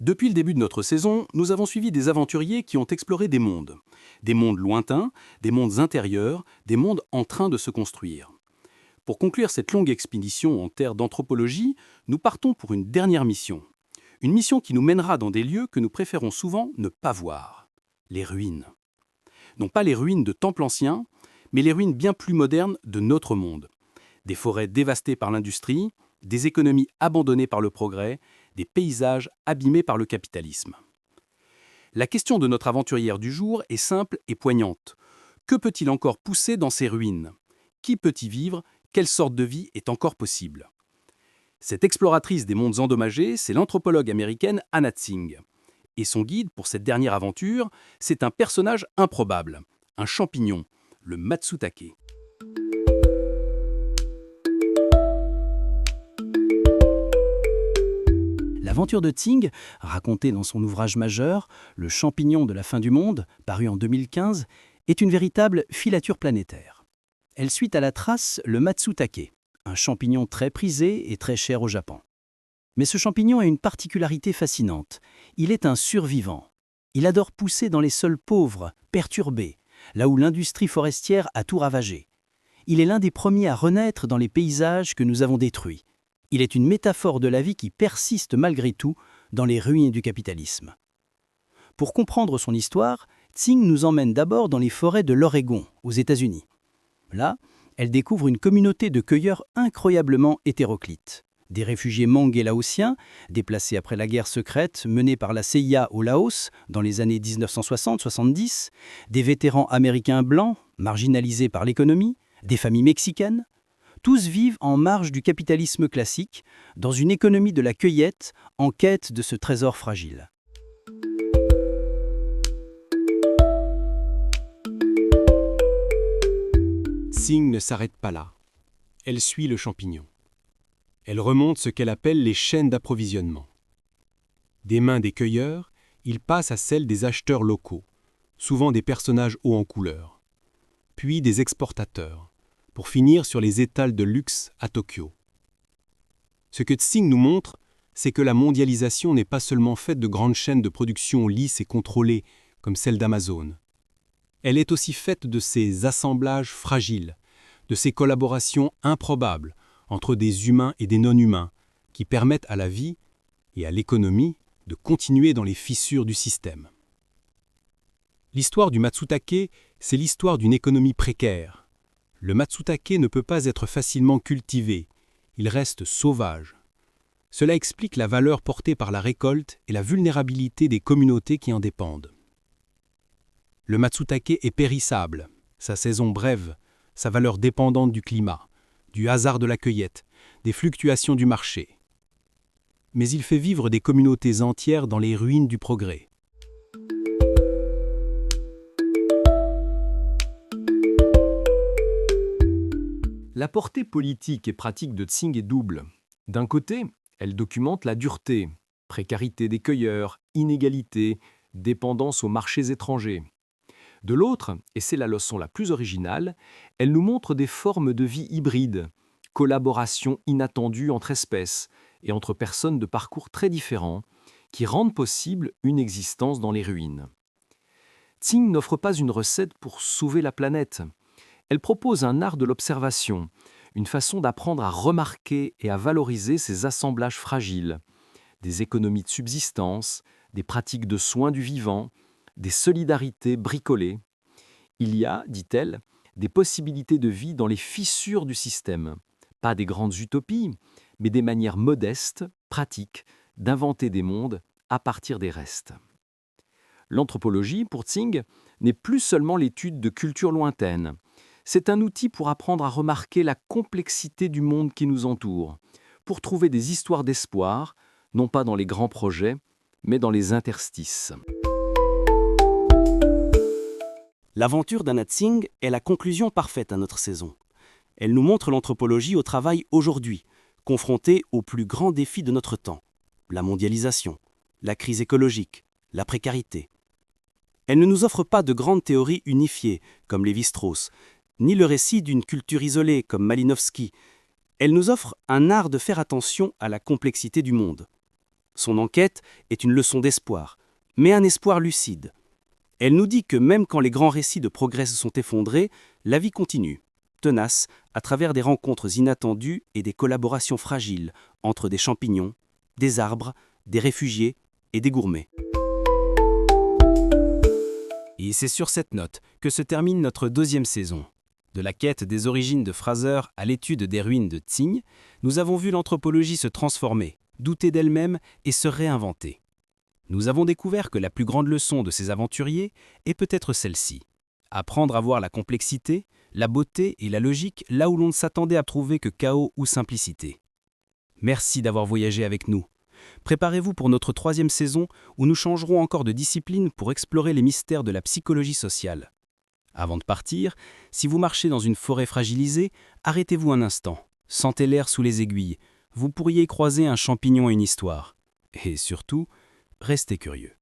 Depuis le début de notre saison, nous avons suivi des aventuriers qui ont exploré des mondes lointains, des mondes intérieurs, des mondes en train de se construire. Pour conclure cette longue expédition en terre d'anthropologie, nous partons pour une dernière mission. Une mission qui nous mènera dans des lieux que nous préférons souvent ne pas voir. Les ruines. Non pas les ruines de temples anciens, mais les ruines bien plus modernes de notre monde. Des forêts dévastées par l'industrie, des économies abandonnées par le progrès, des paysages abîmés par le capitalisme. La question de notre aventurière du jour est simple et poignante. Que peut-il encore pousser dans ces ruines? Qui peut y vivre? Quelle sorte de vie est encore possible? Cette exploratrice des mondes endommagés, c'est l'anthropologue américaine Anna Tsing. Et son guide pour cette dernière aventure, c'est un personnage improbable, un champignon, le Matsutake. L'aventure de Tsing, racontée dans son ouvrage majeur, Le champignon de la fin du monde, paru en 2015, est une véritable filature planétaire. Elle suit à la trace le Matsutake, un champignon très prisé et très cher au Japon. Mais ce champignon a une particularité fascinante. Il est un survivant. Il adore pousser dans les sols pauvres, perturbés, là où l'industrie forestière a tout ravagé. Il est l'un des premiers à renaître dans les paysages que nous avons détruits. Il est une métaphore de la vie qui persiste malgré tout dans les ruines du capitalisme. Pour comprendre son histoire, Tsing nous emmène d'abord dans les forêts de l'Oregon, aux États-Unis. Là, elle découvre une communauté de cueilleurs incroyablement hétéroclite. Des réfugiés Hmong et laotiens, déplacés après la guerre secrète menée par la CIA au Laos dans les années 1960-70, des vétérans américains blancs, marginalisés par l'économie, des familles mexicaines. Tous vivent en marge du capitalisme classique, dans une économie de la cueillette, en quête de ce trésor fragile. Tsing ne s'arrête pas là. Elle suit le champignon. Elle remonte ce qu'elle appelle les chaînes d'approvisionnement. Des mains des cueilleurs, il passe à celles des acheteurs locaux, souvent des personnages hauts en couleur, puis des exportateurs, pour finir sur les étals de luxe à Tokyo. Ce que Tsing nous montre, c'est que la mondialisation n'est pas seulement faite de grandes chaînes de production lisses et contrôlées, comme celle d'Amazon. Elle est aussi faite de ces assemblages fragiles, de ces collaborations improbables entre des humains et des non-humains, qui permettent à la vie et à l'économie de continuer dans les fissures du système. L'histoire du Matsutake, c'est l'histoire d'une économie précaire. Le Matsutake ne peut pas être facilement cultivé, il reste sauvage. Cela explique la valeur portée par la récolte et la vulnérabilité des communautés qui en dépendent. Le Matsutake est périssable, sa saison brève, sa valeur dépendante du climat, du hasard de la cueillette, des fluctuations du marché. Mais il fait vivre des communautés entières dans les ruines du progrès. La portée politique et pratique de Tsing est double. D'un côté, elle documente la dureté, précarité des cueilleurs, inégalité, dépendance aux marchés étrangers. De l'autre, et c'est la leçon la plus originale, elle nous montre des formes de vie hybrides, collaboration inattendue entre espèces et entre personnes de parcours très différents, qui rendent possible une existence dans les ruines. Tsing n'offre pas une recette pour sauver la planète. Elle propose un art de l'observation, une façon d'apprendre à remarquer et à valoriser ces assemblages fragiles, des économies de subsistance, des pratiques de soins du vivant, des solidarités bricolées. Il y a, dit-elle, des possibilités de vie dans les fissures du système, pas des grandes utopies, mais des manières modestes, pratiques, d'inventer des mondes à partir des restes. L'anthropologie, pour Tsing, n'est plus seulement l'étude de cultures lointaines. C'est un outil pour apprendre à remarquer la complexité du monde qui nous entoure, pour trouver des histoires d'espoir, non pas dans les grands projets, mais dans les interstices. L'aventure d'Anat Singh est la conclusion parfaite à notre saison. Elle nous montre l'anthropologie au travail aujourd'hui, confrontée aux plus grands défis de notre temps, la mondialisation, la crise écologique, la précarité. Elle ne nous offre pas de grandes théories unifiées, comme Lévi-Strauss, ni le récit d'une culture isolée, comme Malinowski. Elle nous offre un art de faire attention à la complexité du monde. Son enquête est une leçon d'espoir, mais un espoir lucide. Elle nous dit que même quand les grands récits de progrès se sont effondrés, la vie continue, tenace, à travers des rencontres inattendues et des collaborations fragiles entre des champignons, des arbres, des réfugiés et des gourmets. Et c'est sur cette note que se termine notre 2e saison. De la quête des origines de Fraser à l'étude des ruines de Tsing, nous avons vu l'anthropologie se transformer, douter d'elle-même et se réinventer. Nous avons découvert que la plus grande leçon de ces aventuriers est peut-être celle-ci. Apprendre à voir la complexité, la beauté et la logique là où l'on ne s'attendait à trouver que chaos ou simplicité. Merci d'avoir voyagé avec nous. Préparez-vous pour notre 3e saison où nous changerons encore de discipline pour explorer les mystères de la psychologie sociale. Avant de partir, si vous marchez dans une forêt fragilisée, arrêtez-vous un instant, sentez l'air sous les aiguilles, vous pourriez y croiser un champignon et une histoire. Et surtout, restez curieux.